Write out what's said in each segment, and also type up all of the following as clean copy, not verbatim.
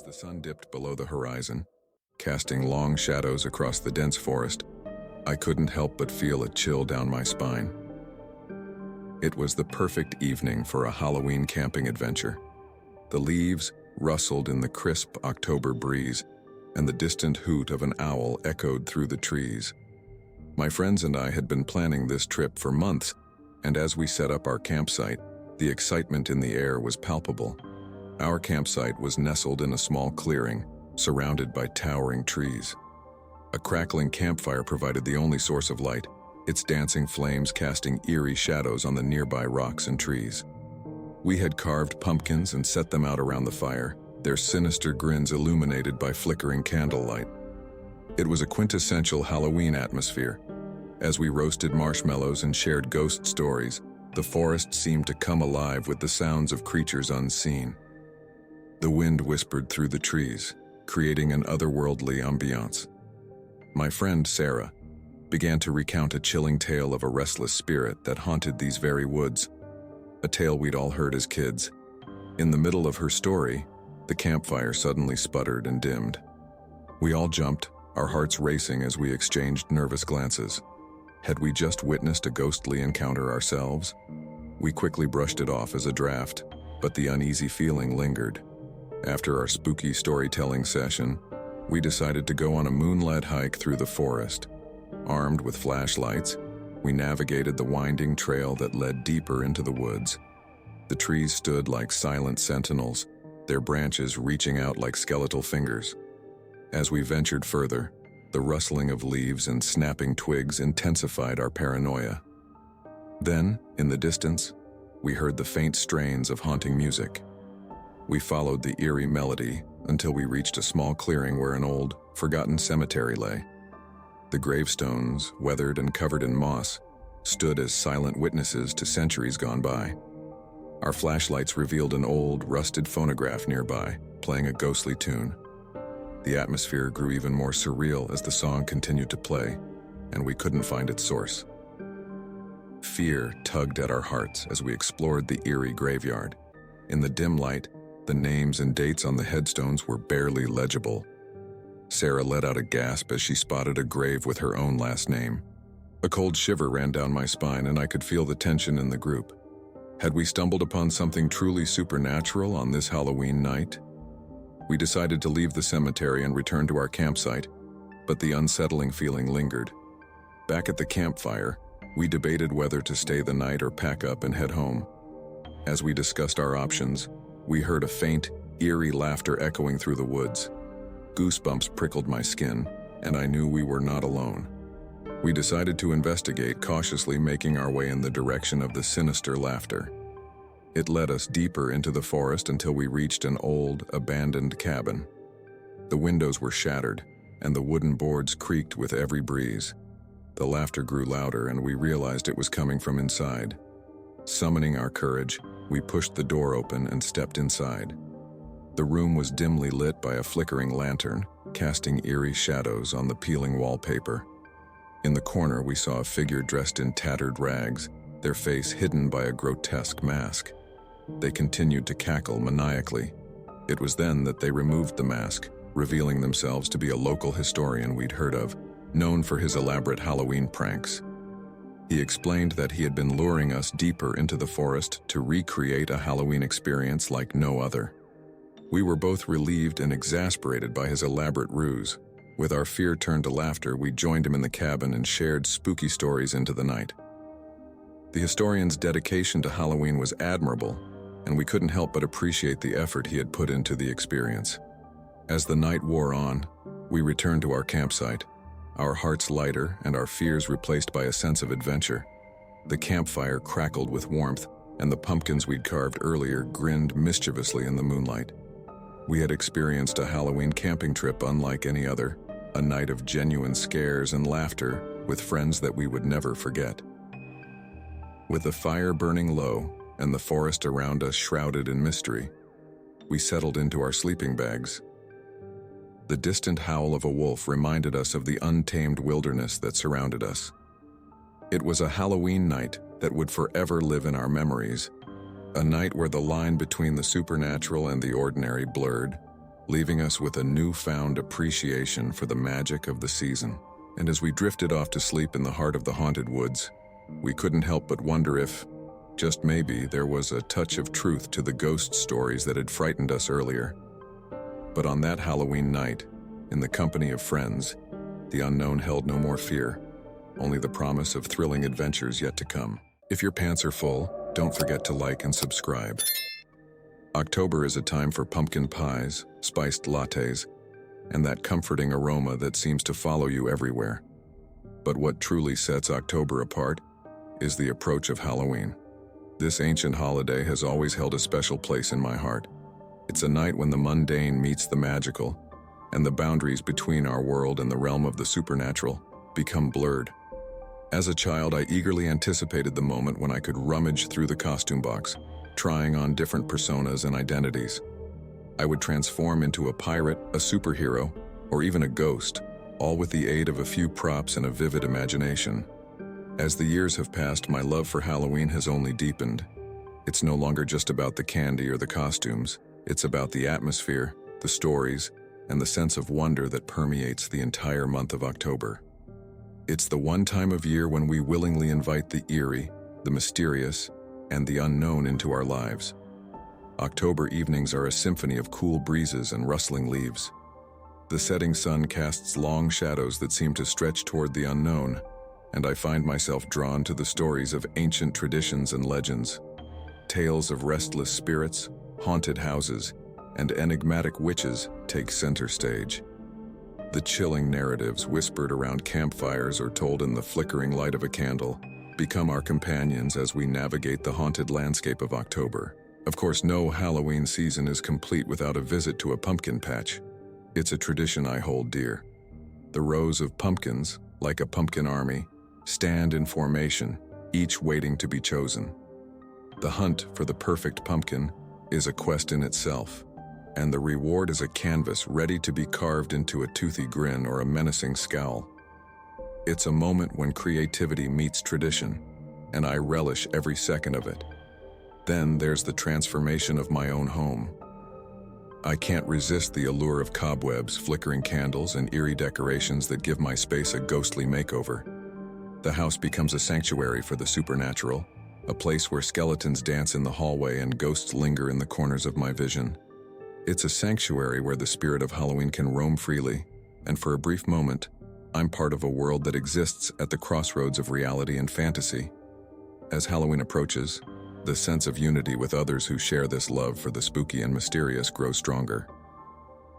As the sun dipped below the horizon, casting long shadows across the dense forest, I couldn't help but feel a chill down my spine. It was the perfect evening for a Halloween camping adventure. The leaves rustled in the crisp October breeze, and the distant hoot of an owl echoed through the trees. My friends and I had been planning this trip for months, and as we set up our campsite, the excitement in the air was palpable. Our campsite was nestled in a small clearing, surrounded by towering trees. A crackling campfire provided the only source of light, its dancing flames casting eerie shadows on the nearby rocks and trees. We had carved pumpkins and set them out around the fire, their sinister grins illuminated by flickering candlelight. It was a quintessential Halloween atmosphere. As we roasted marshmallows and shared ghost stories, the forest seemed to come alive with the sounds of creatures unseen. The wind whispered through the trees, creating an otherworldly ambiance. My friend, Sarah, began to recount a chilling tale of a restless spirit that haunted these very woods, a tale we'd all heard as kids. In the middle of her story, the campfire suddenly sputtered and dimmed. We all jumped, our hearts racing as we exchanged nervous glances. Had we just witnessed a ghostly encounter ourselves? We quickly brushed it off as a draft, but the uneasy feeling lingered. After our spooky storytelling session, we decided to go on a moonlit hike through the forest. Armed with flashlights, we navigated the winding trail that led deeper into the woods. The trees stood like silent sentinels, their branches reaching out like skeletal fingers. As we ventured further, the rustling of leaves and snapping twigs intensified our paranoia. Then, in the distance, we heard the faint strains of haunting music. We followed the eerie melody until we reached a small clearing where an old, forgotten cemetery lay. The gravestones, weathered and covered in moss, stood as silent witnesses to centuries gone by. Our flashlights revealed an old, rusted phonograph nearby, playing a ghostly tune. The atmosphere grew even more surreal as the song continued to play, and we couldn't find its source. Fear tugged at our hearts as we explored the eerie graveyard. In the dim light, the names and dates on the headstones were barely legible. Sarah let out a gasp as she spotted a grave with her own last name. A cold shiver ran down my spine, and I could feel the tension in the group. Had we stumbled upon something truly supernatural on this Halloween night? We decided to leave the cemetery and return to our campsite, but the unsettling feeling lingered. Back at the campfire, we debated whether to stay the night or pack up and head home. As we discussed our options, we heard a faint, eerie laughter echoing through the woods. Goosebumps prickled my skin, and I knew we were not alone. We decided to investigate, cautiously making our way in the direction of the sinister laughter. It led us deeper into the forest until we reached an old, abandoned cabin. The windows were shattered, and the wooden boards creaked with every breeze. The laughter grew louder, and we realized it was coming from inside. Summoning our courage, we pushed the door open and stepped inside. The room was dimly lit by a flickering lantern, casting eerie shadows on the peeling wallpaper. In the corner, we saw a figure dressed in tattered rags, their face hidden by a grotesque mask. They continued to cackle maniacally. It was then that they removed the mask, revealing themselves to be a local historian we'd heard of, known for his elaborate Halloween pranks. He explained that he had been luring us deeper into the forest to recreate a Halloween experience like no other. We were both relieved and exasperated by his elaborate ruse. With our fear turned to laughter, we joined him in the cabin and shared spooky stories into the night. The historian's dedication to Halloween was admirable, and we couldn't help but appreciate the effort he had put into the experience. As the night wore on, we returned to our campsite, our hearts lighter and our fears replaced by a sense of adventure. The campfire crackled with warmth, and the pumpkins we'd carved earlier grinned mischievously in the moonlight. We had experienced a Halloween camping trip unlike any other, a night of genuine scares and laughter with friends that we would never forget. With the fire burning low and the forest around us shrouded in mystery, we settled into our sleeping bags. The distant howl of a wolf reminded us of the untamed wilderness that surrounded us. It was a Halloween night that would forever live in our memories, a night where the line between the supernatural and the ordinary blurred, leaving us with a newfound appreciation for the magic of the season. And as we drifted off to sleep in the heart of the haunted woods, we couldn't help but wonder if, just maybe, there was a touch of truth to the ghost stories that had frightened us earlier. But on that Halloween night, in the company of friends, the unknown held no more fear, only the promise of thrilling adventures yet to come. If your pants are full, don't forget to like and subscribe. October is a time for pumpkin pies, spiced lattes, and that comforting aroma that seems to follow you everywhere. But what truly sets October apart is the approach of Halloween. This ancient holiday has always held a special place in my heart. It's a night when the mundane meets the magical, and the boundaries between our world and the realm of the supernatural become blurred. As a child, I eagerly anticipated the moment when I could rummage through the costume box, trying on different personas and identities. I would transform into a pirate, a superhero, or even a ghost, all with the aid of a few props and a vivid imagination. As the years have passed, my love for Halloween has only deepened. It's no longer just about the candy or the costumes. It's about the atmosphere, the stories, and the sense of wonder that permeates the entire month of October. It's the one time of year when we willingly invite the eerie, the mysterious, and the unknown into our lives. October evenings are a symphony of cool breezes and rustling leaves. The setting sun casts long shadows that seem to stretch toward the unknown, and I find myself drawn to the stories of ancient traditions and legends. Tales of restless spirits, haunted houses, and enigmatic witches take center stage. The chilling narratives whispered around campfires or told in the flickering light of a candle become our companions as we navigate the haunted landscape of October. Of course, no Halloween season is complete without a visit to a pumpkin patch. It's a tradition I hold dear. The rows of pumpkins, like a pumpkin army, stand in formation, each waiting to be chosen. The hunt for the perfect pumpkin is a quest in itself, and the reward is a canvas ready to be carved into a toothy grin or a menacing scowl. It's a moment when creativity meets tradition, and I relish every second of it. Then there's the transformation of my own home. I can't resist the allure of cobwebs, flickering candles, and eerie decorations that give my space a ghostly makeover. The house becomes a sanctuary for the supernatural, a place where skeletons dance in the hallway and ghosts linger in the corners of my vision. It's a sanctuary where the spirit of Halloween can roam freely, and for a brief moment, I'm part of a world that exists at the crossroads of reality and fantasy. As Halloween approaches, the sense of unity with others who share this love for the spooky and mysterious grows stronger.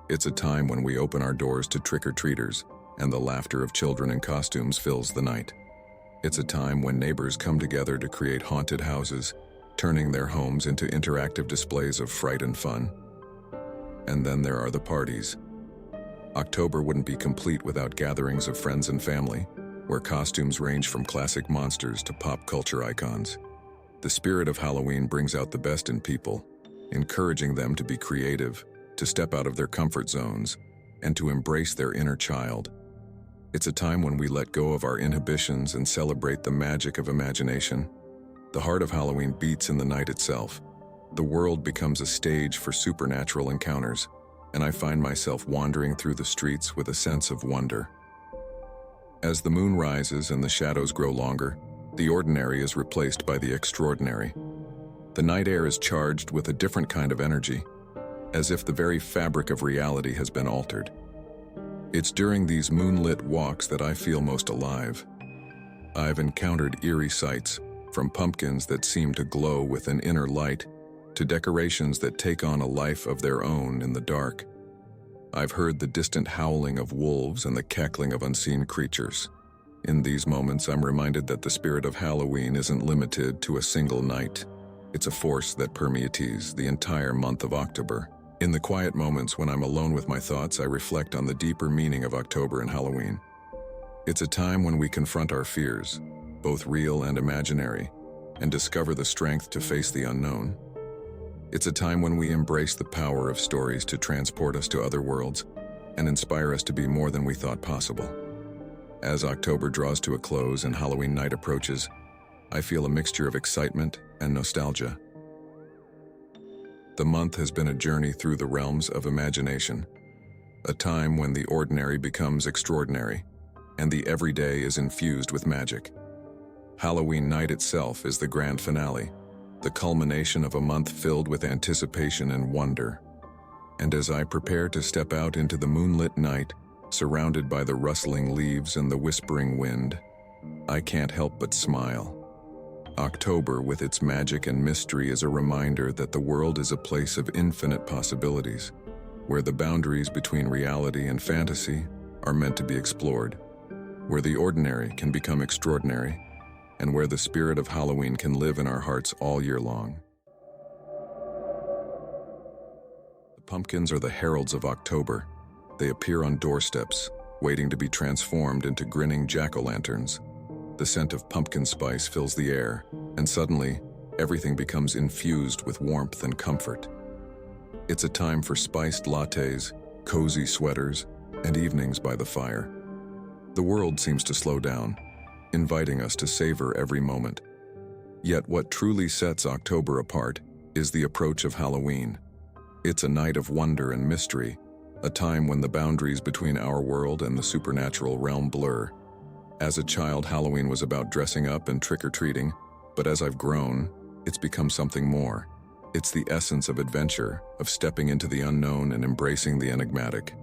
It's a time when we open our doors to trick-or-treaters, and the laughter of children in costumes fills the night. It's a time when neighbors come together to create haunted houses, turning their homes into interactive displays of fright and fun. And then there are the parties. October wouldn't be complete without gatherings of friends and family, where costumes range from classic monsters to pop culture icons. The spirit of Halloween brings out the best in people, encouraging them to be creative, to step out of their comfort zones, and to embrace their inner child. It's a time when we let go of our inhibitions and celebrate the magic of imagination. The heart of Halloween beats in the night itself. The world becomes a stage for supernatural encounters, and I find myself wandering through the streets with a sense of wonder. As the moon rises and the shadows grow longer, the ordinary is replaced by the extraordinary. The night air is charged with a different kind of energy, as if the very fabric of reality has been altered. It's during these moonlit walks that I feel most alive. I've encountered eerie sights, from pumpkins that seem to glow with an inner light, to decorations that take on a life of their own in the dark. I've heard the distant howling of wolves and the cackling of unseen creatures. In these moments, I'm reminded that the spirit of Halloween isn't limited to a single night. It's a force that permeates the entire month of October. In the quiet moments when I'm alone with my thoughts, I reflect on the deeper meaning of October and Halloween. It's a time when we confront our fears, both real and imaginary, and discover the strength to face the unknown. It's a time when we embrace the power of stories to transport us to other worlds and inspire us to be more than we thought possible. As October draws to a close and Halloween night approaches, I feel a mixture of excitement and nostalgia. The month has been a journey through the realms of imagination, a time when the ordinary becomes extraordinary, and the everyday is infused with magic. Halloween night itself is the grand finale, the culmination of a month filled with anticipation and wonder. And as I prepare to step out into the moonlit night, surrounded by the rustling leaves and the whispering wind, I can't help but smile. October, with its magic and mystery, is a reminder that the world is a place of infinite possibilities, where the boundaries between reality and fantasy are meant to be explored, where the ordinary can become extraordinary, and where the spirit of Halloween can live in our hearts all year long. The pumpkins are the heralds of October. They appear on doorsteps, waiting to be transformed into grinning jack-o'-lanterns. The scent of pumpkin spice fills the air, and suddenly, everything becomes infused with warmth and comfort. It's a time for spiced lattes, cozy sweaters, and evenings by the fire. The world seems to slow down, inviting us to savor every moment. Yet what truly sets October apart is the approach of Halloween. It's a night of wonder and mystery, a time when the boundaries between our world and the supernatural realm blur. As a child, Halloween was about dressing up and trick-or-treating, but as I've grown, it's become something more. It's the essence of adventure, of stepping into the unknown and embracing the enigmatic.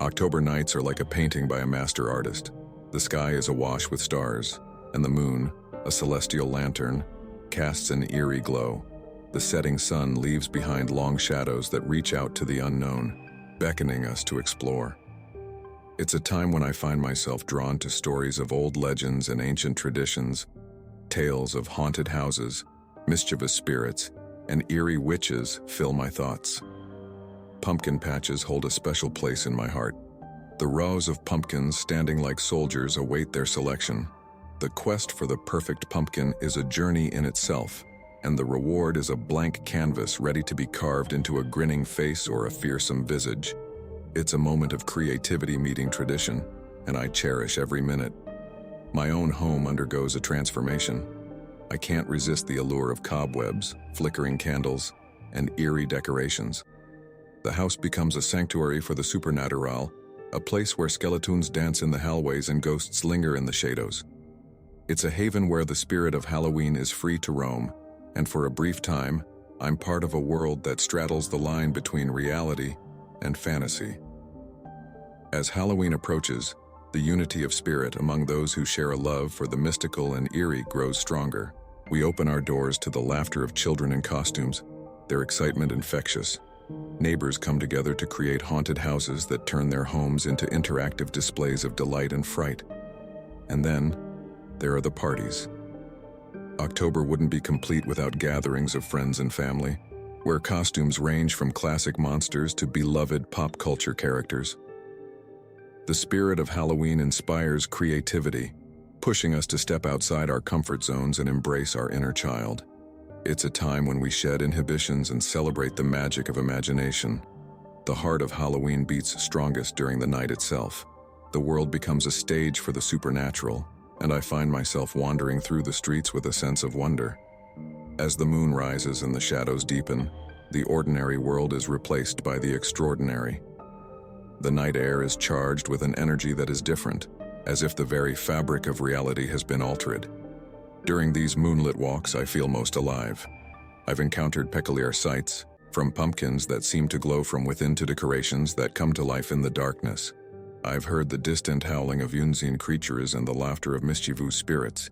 October nights are like a painting by a master artist. The sky is awash with stars, and the moon, a celestial lantern, casts an eerie glow. The setting sun leaves behind long shadows that reach out to the unknown, beckoning us to explore. It's a time when I find myself drawn to stories of old legends and ancient traditions, tales of haunted houses, mischievous spirits, and eerie witches fill my thoughts. Pumpkin patches hold a special place in my heart. The rows of pumpkins standing like soldiers await their selection. The quest for the perfect pumpkin is a journey in itself, and the reward is a blank canvas ready to be carved into a grinning face or a fearsome visage. It's a moment of creativity meeting tradition, and I cherish every minute. My own home undergoes a transformation. I can't resist the allure of cobwebs, flickering candles, and eerie decorations. The house becomes a sanctuary for the supernatural, a place where skeletons dance in the hallways and ghosts linger in the shadows. It's a haven where the spirit of Halloween is free to roam, and for a brief time, I'm part of a world that straddles the line between reality and fantasy. As Halloween approaches, the unity of spirit among those who share a love for the mystical and eerie grows stronger. We open our doors to the laughter of children in costumes, their excitement infectious. Neighbors come together to create haunted houses that turn their homes into interactive displays of delight and fright. And then, there are the parties. October wouldn't be complete without gatherings of friends and family, where costumes range from classic monsters to beloved pop culture characters. The spirit of Halloween inspires creativity, pushing us to step outside our comfort zones and embrace our inner child. It's a time when we shed inhibitions and celebrate the magic of imagination. The heart of Halloween beats strongest during the night itself. The world becomes a stage for the supernatural, and I find myself wandering through the streets with a sense of wonder. As the moon rises and the shadows deepen, the ordinary world is replaced by the extraordinary. The night air is charged with an energy that is different, as if the very fabric of reality has been altered. During these moonlit walks, I feel most alive. I've encountered peculiar sights, from pumpkins that seem to glow from within to decorations that come to life in the darkness. I've heard the distant howling of unseen creatures and the laughter of mischievous spirits.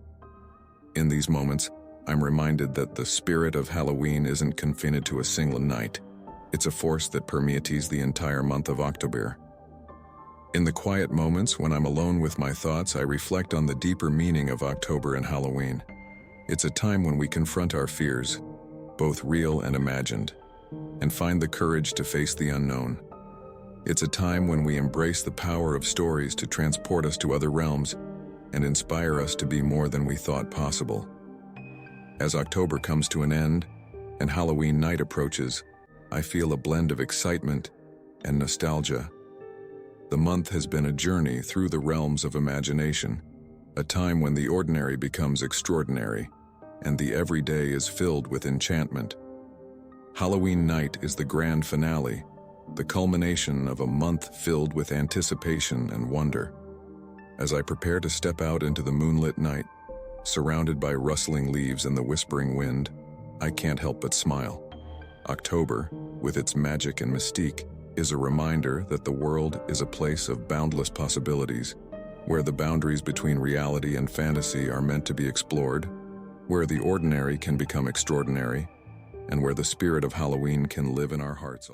In these moments, I'm reminded that the spirit of Halloween isn't confined to a single night. It's a force that permeates the entire month of October. In the quiet moments when I'm alone with my thoughts, I reflect on the deeper meaning of October and Halloween. It's a time when we confront our fears, both real and imagined, and find the courage to face the unknown. It's a time when we embrace the power of stories to transport us to other realms and inspire us to be more than we thought possible. As October comes to an end and Halloween night approaches, I feel a blend of excitement and nostalgia. The month has been a journey through the realms of imagination, a time when the ordinary becomes extraordinary, and the everyday is filled with enchantment. Halloween night is the grand finale, the culmination of a month filled with anticipation and wonder. As I prepare to step out into the moonlit night, surrounded by rustling leaves and the whispering wind, I can't help but smile. October, with its magic and mystique, is a reminder that the world is a place of boundless possibilities, where the boundaries between reality and fantasy are meant to be explored, where the ordinary can become extraordinary, and where the spirit of Halloween can live in our hearts.